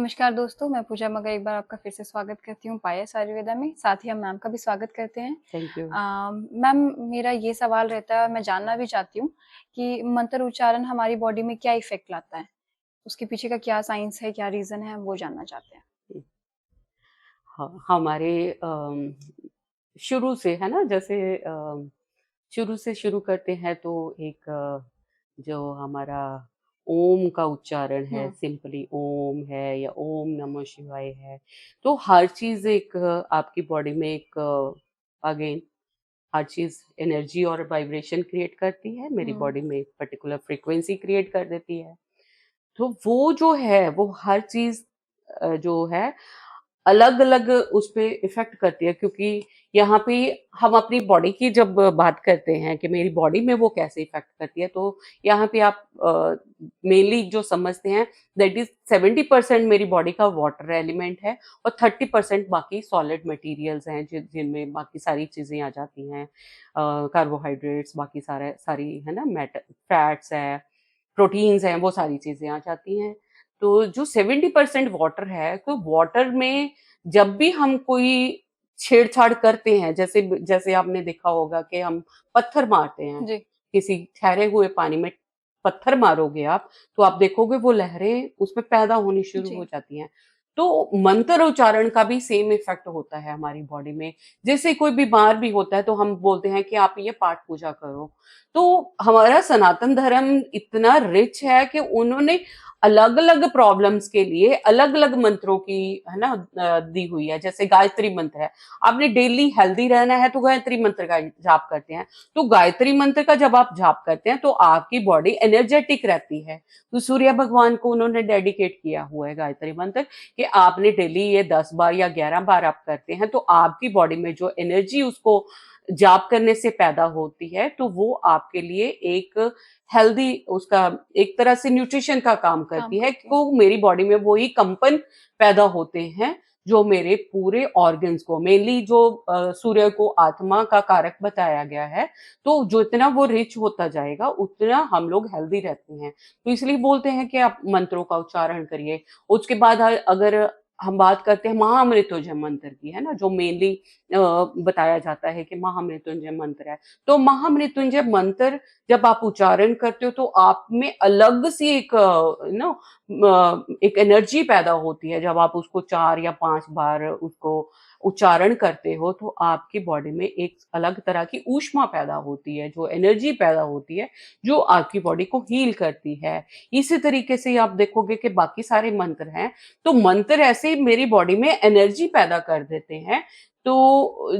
नमस्कार दोस्तों, मैं पूजा मगर एक बार आपका फिर से स्वागत करती हूँ पायस आयुर्वेदा में। साथ ही हम मैम का भी स्वागत करते हैं। Thank you. मैम, मेरा ये सवाल रहता है और मैं जानना भी चाहती हूँ कि मंत्र उच्चारण हमारी बॉडी में क्या इफ़ेक्ट लाता है? उसके पीछे का क्या साइंस है, क्या रीज़न है, वो जानना चाहते हैं। हाँ, हमारे शुरू से है ना, जैसे शुरू से शुरू करते हैं तो एक जो हमारा ओम का उच्चारण है, हुँ, सिंपली ओम है या ओम नमः शिवाय है, तो हर चीज़ एक आपकी बॉडी में एक अगेन हर चीज़ एनर्जी और वाइब्रेशन क्रिएट करती है, मेरी हुँ, बॉडी में एक पर्टिकुलर फ्रीक्वेंसी क्रिएट कर देती है। तो वो जो है, वो हर चीज़ जो है अलग-अलग उस पे इफ़ेक्ट करती है, क्योंकि यहाँ पे हम अपनी बॉडी की जब बात करते हैं कि मेरी बॉडी में वो कैसे इफ़ेक्ट करती है, तो यहाँ पे आप मेनली जो समझते हैं दैट इज़ 70% मेरी बॉडी का वाटर एलिमेंट है और 30% बाकी सॉलिड मटेरियल्स हैं जिनमें बाकी सारी चीज़ें आ जाती हैं। कार्बोहाइड्रेट्स बाकी सारी है ना, फैट्स हैं, प्रोटीन्स हैं, वो सारी चीज़ें आ जाती हैं। तो जो 70% वाटर है, तो वाटर में जब भी हम कोई छेड़छाड़ करते हैं, जैसे जैसे आपने देखा होगा कि हम पत्थर मारते हैं, जी, किसी ठहरे हुए पानी में पत्थर मारोगे आप, तो आप देखोगे वो लहरें उसमें पैदा होनी शुरू हो जी, जाती हैं। तो मंत्र उच्चारण का भी सेम इफ़ेक्ट होता है हमारी बॉडी में। जैसे कोई बीमार भी होता है, तो हम बोलते हैं कि आप ये पाठ पूजा करो। तो हमारा सनातन धर्म इतना रिच है कि उन्होंने अलग-अलग प्रॉब्लम्स के लिए अलग-अलग मंत्रों की है ना दी हुई है। जैसे गायत्री मंत्र है, आपने डेली हेल्दी रहना है तो गायत्री मंत्र का जाप करते हैं। तो गायत्री मंत्र का जब आप जाप करते हैं तो आपकी बॉडी एनर्जेटिक रहती है। तो सूर्य भगवान को उन्होंने डेडिकेट किया हुआ है गायत्री मंत्र कि आपने डेली ये 10 बार या 11 बार आप करते हैं तो आपकी बॉडी में जो एनर्जी उसको जाप करने से पैदा होती है, तो वो आपके लिए एक हेल्दी उसका एक तरह से न्यूट्रिशन का काम काम करती है, करती है। तो मेरी बॉडी में वही कंपन पैदा होते हैं जो मेरे पूरे ऑर्गन्स को, मेनली जो सूर्य को आत्मा का कारक बताया गया है, तो जितना वो रिच होता जाएगा उतना हम लोग हेल्दी रहते हैं। तो इसलिए बोलते हैं कि आप मंत्रों का उच्चारण करिए। उसके बाद अगर हम बात करते हैं महामृत्युंजय मंत्र की, है ना, जो मेनली बताया जाता है कि महामृत्युंजय मंत्र है। तो महामृत्युंजय मंत्र जब आप उच्चारण करते हो तो आप में अलग सी एक एक एनर्जी पैदा होती है। जब आप उसको 4 या 5 बार उसको उच्चारण करते हो तो आपकी बॉडी में एक अलग तरह की ऊष्मा पैदा होती है, जो एनर्जी पैदा होती है, जो आपकी बॉडी को हील करती है। इसी तरीके से आप देखोगे कि बाकी सारे मंत्र हैं, तो मंत्र ऐसे ही मेरी बॉडी में एनर्जी पैदा कर देते हैं। तो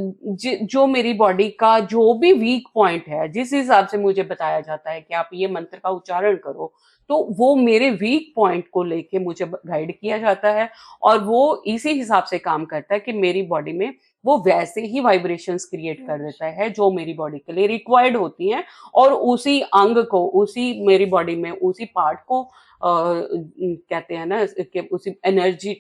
जो मेरी बॉडी का जो भी वीक पॉइंट है, जिस हिसाब से मुझे बताया जाता है कि आप ये मंत्र का उच्चारण करो, तो वो मेरे वीक पॉइंट को लेके मुझे गाइड किया जाता है और वो इसी हिसाब से काम करता है कि मेरी बॉडी में वो वैसे ही वाइब्रेशंस क्रिएट कर देता है जो मेरी बॉडी के लिए रिक्वायर्ड होती हैं और उसी अंग को, उसी मेरी बॉडी में उसी पार्ट को कहते हैं ना कि उसी एनर्जी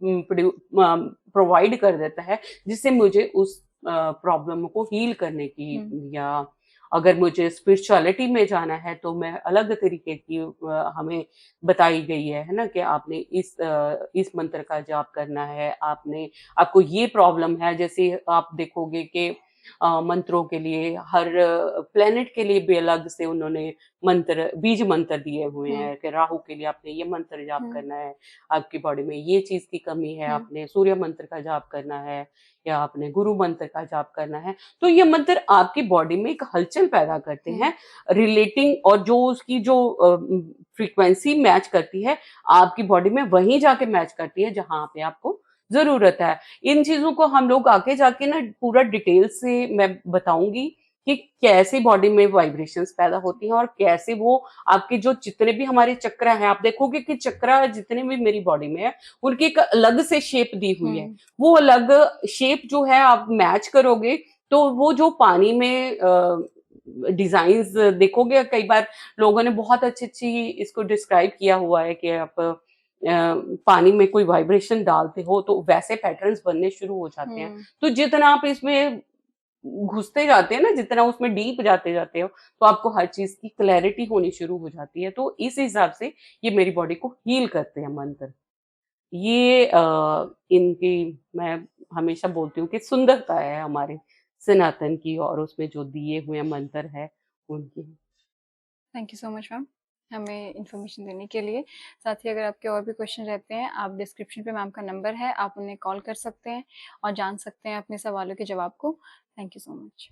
प्रोवाइड कर देता है, जिससे मुझे उस प्रॉब्लम को हील करने की, हुँ, या अगर मुझे स्पिरिचुअलिटी में जाना है तो मैं अलग तरीके की हमें बताई गई है ना, कि आपने इस मंत्र का जाप करना है, आपने आपको ये प्रॉब्लम है। जैसे आप देखोगे कि मंत्रों के लिए हर प्लेनेट के लिए भी अलग से उन्होंने मंत्र, बीज मंत्र दिए हुए हुँ, हैं कि राहु के लिए आपने ये मंत्र जाप हुँ, करना है, आपकी बॉडी में ये चीज़ की कमी है, हुँ, आपने सूर्य मंत्र का जाप करना है या आपने गुरु मंत्र का जाप करना है। तो ये मंत्र आपकी बॉडी में एक हलचल पैदा करते हुँ। हैं रिलेटिंग, और जो उसकी जो फ्रीक्वेंसी मैच करती है, आपकी बॉडी में वहीं जाके मैच करती है जहाँ पे आपको ज़रूरत है। इन चीज़ों को हम लोग आगे जाके ना पूरा डिटेल से मैं बताऊँगी कि कैसे बॉडी में वाइब्रेशंस पैदा होती हैं और कैसे वो आपके जो जितने भी हमारे चक्र हैं, आप देखोगे कि चक्र जितने भी मेरी बॉडी में है, उनकी एक अलग से शेप दी हुई है। हुँ, वो अलग शेप जो है आप मैच करोगे, तो वो जो पानी में डिज़ाइन्स देखोगे, कई बार लोगों ने बहुत अच्छी-अच्छी इसको डिस्क्राइब किया हुआ है कि आप पानी में कोई वाइब्रेशन डालते हो तो वैसे पैटर्न्स बनने शुरू हो जाते हैं। हुँ। तो जितना आप इसमें घुसते जाते हैं ना, जितना उसमें डीप जाते जाते हो, तो आपको हर चीज़ की क्लैरिटी होनी शुरू हो जाती है। तो इस हिसाब से ये मेरी बॉडी को हील करते हैं मंत्र। ये इनकी मैं हमेशा बोलती हूँ कि सुंदरता है हमारे सनातन की, और उसमें जो दिए हुए मंत्र है उनकी। Thank you so much ma'am, हमें इन्फॉर्मेशन देने के लिए। साथ ही अगर आपके और भी क्वेश्चन रहते हैं, आप डिस्क्रिप्शन पे मैम का नंबर है, आप उन्हें कॉल कर सकते हैं और जान सकते हैं अपने सवालों के जवाब को। Thank you so much.